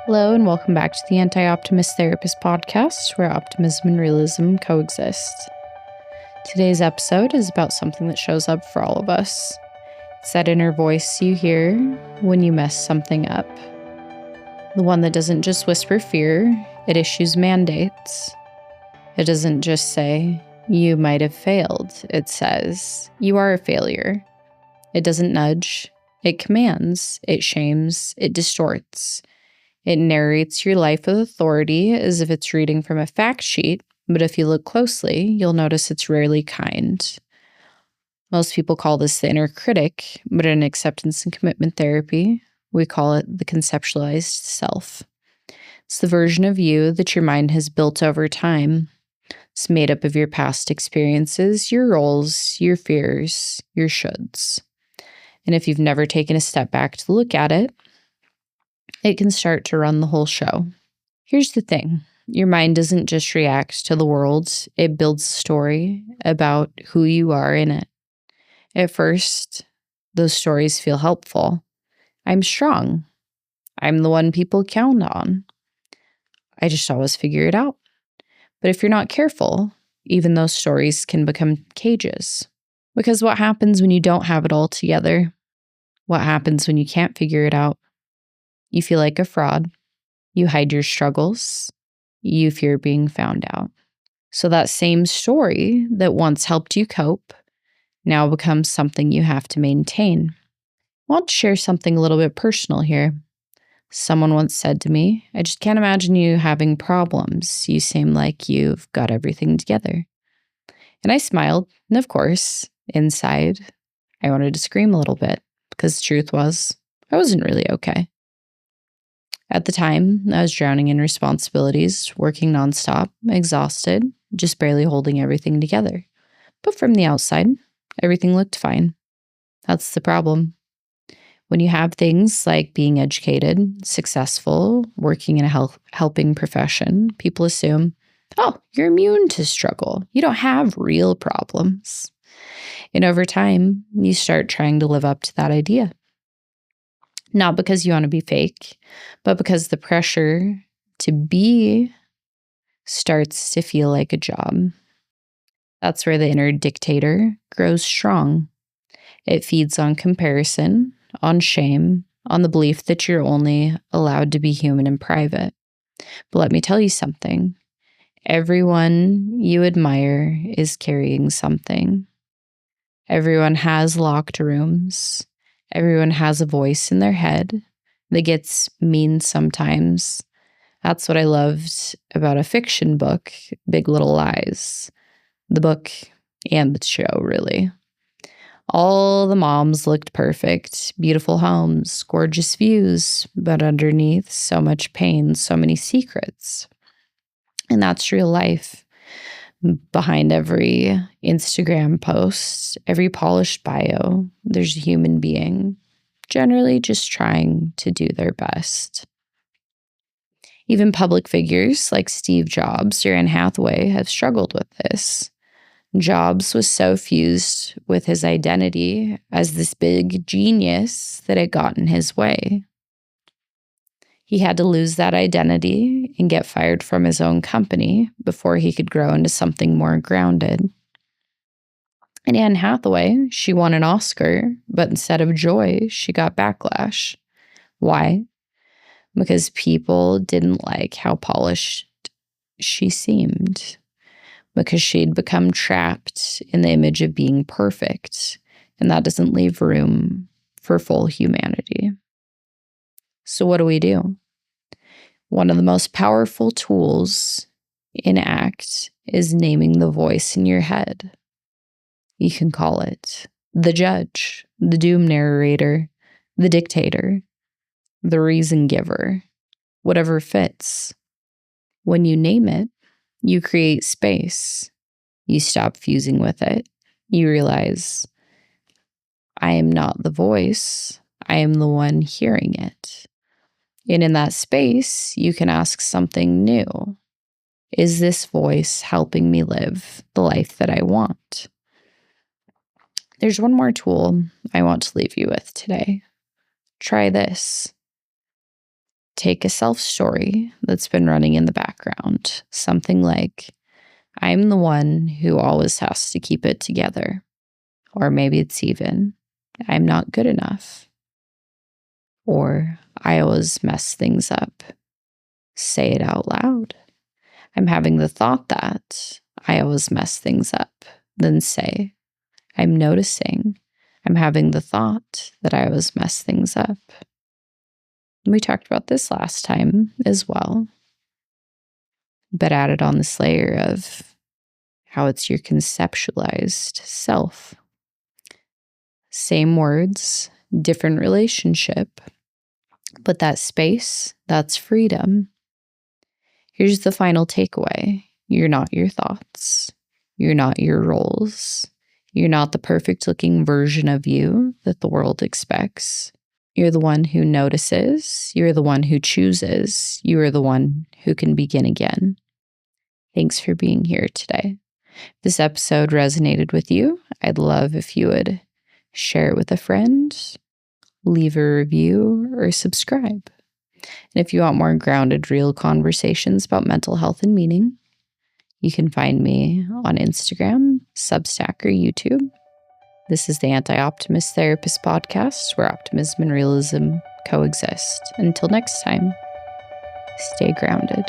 Hello, and welcome back to the Anti Optimist Therapist Podcast, where optimism and realism coexist. Today's episode is about something that shows up for all of us. It's that inner voice you hear when you mess something up. The one that doesn't just whisper fear, it issues mandates. It doesn't just say, you might have failed. It says, you are a failure. It doesn't nudge. It commands. It shames. It distorts. It narrates your life with authority as if it's reading from a fact sheet, but if you look closely, you'll notice it's rarely kind. Most people call this the inner critic, but in acceptance and commitment therapy, we call it the conceptualized self. It's the version of you that your mind has built over time. It's made up of your past experiences, your roles, your fears, your shoulds. And if you've never taken a step back to look at it, it can start to run the whole show. Here's the thing. Your mind doesn't just react to the world. It builds a story about who you are in it. At first, those stories feel helpful. I'm strong. I'm the one people count on. I just always figure it out. But if you're not careful, even those stories can become cages. Because what happens when you don't have it all together? What happens when you can't figure it out? You feel like a fraud. You hide your struggles. You fear being found out. So that same story that once helped you cope now becomes something you have to maintain. I want to share something a little bit personal here. Someone once said to me, I just can't imagine you having problems. You seem like you've got everything together. And I smiled. And of course, inside, I wanted to scream a little bit because the truth was, I wasn't really okay. At the time, I was drowning in responsibilities, working nonstop, exhausted, just barely holding everything together. But from the outside, everything looked fine. That's the problem. When you have things like being educated, successful, working in a helping profession, people assume, oh, you're immune to struggle. You don't have real problems. And over time, you start trying to live up to that idea. Not because you want to be fake, but because the pressure to be starts to feel like a job. That's where the inner dictator grows strong. It feeds on comparison, on shame, on the belief that you're only allowed to be human in private. But let me tell you something. Everyone you admire is carrying something. Everyone has locked rooms. Everyone has a voice in their head that gets mean sometimes. That's what I loved about a fiction book, Big Little Lies. The book and the show, really. All the moms looked perfect, beautiful homes, gorgeous views, but underneath, so much pain, so many secrets. And that's real life. Behind every Instagram post, every polished bio, there's a human being, generally just trying to do their best. Even public figures like Steve Jobs or Anne Hathaway have struggled with this. Jobs was so fused with his identity as this big genius that it got in his way. He had to lose that identity and get fired from his own company before he could grow into something more grounded. And Anne Hathaway, she won an Oscar, but instead of joy, she got backlash. Why? Because people didn't like how polished she seemed. Because she'd become trapped in the image of being perfect, and that doesn't leave room for full humanity. So what do? One of the most powerful tools in ACT is naming the voice in your head. You can call it the judge, the doom narrator, the dictator, the reason giver, whatever fits. When you name it, you create space. You stop fusing with it. You realize, I am not the voice. I am the one hearing it. And in that space, you can ask something new. Is this voice helping me live the life that I want? There's one more tool I want to leave you with today. Try this. Take a self-story that's been running in the background. Something like, I'm the one who always has to keep it together. Or maybe it's even, I'm not good enough. Or I always mess things up. Say it out loud. I'm having the thought that I always mess things up. Then say, I'm noticing. I'm having the thought that I always mess things up. We talked about this last time as well, but added on this layer of how it's your conceptualized self. Same words, different relationship, but that space, that's freedom. Here's the final takeaway. You're not your thoughts. You're not your roles. You're not the perfect looking version of you that the world expects. You're the one who notices. You're the one who chooses. You are the one who can begin again. Thanks for being here today. If this episode resonated with you, I'd love if you would share it with a friend, leave a review, or subscribe. And if you want more grounded, real conversations about mental health and meaning, you can find me on Instagram, Substack, or YouTube. This is the Anti Optimist Therapist Podcast, where optimism and realism coexist. Until next time, stay grounded.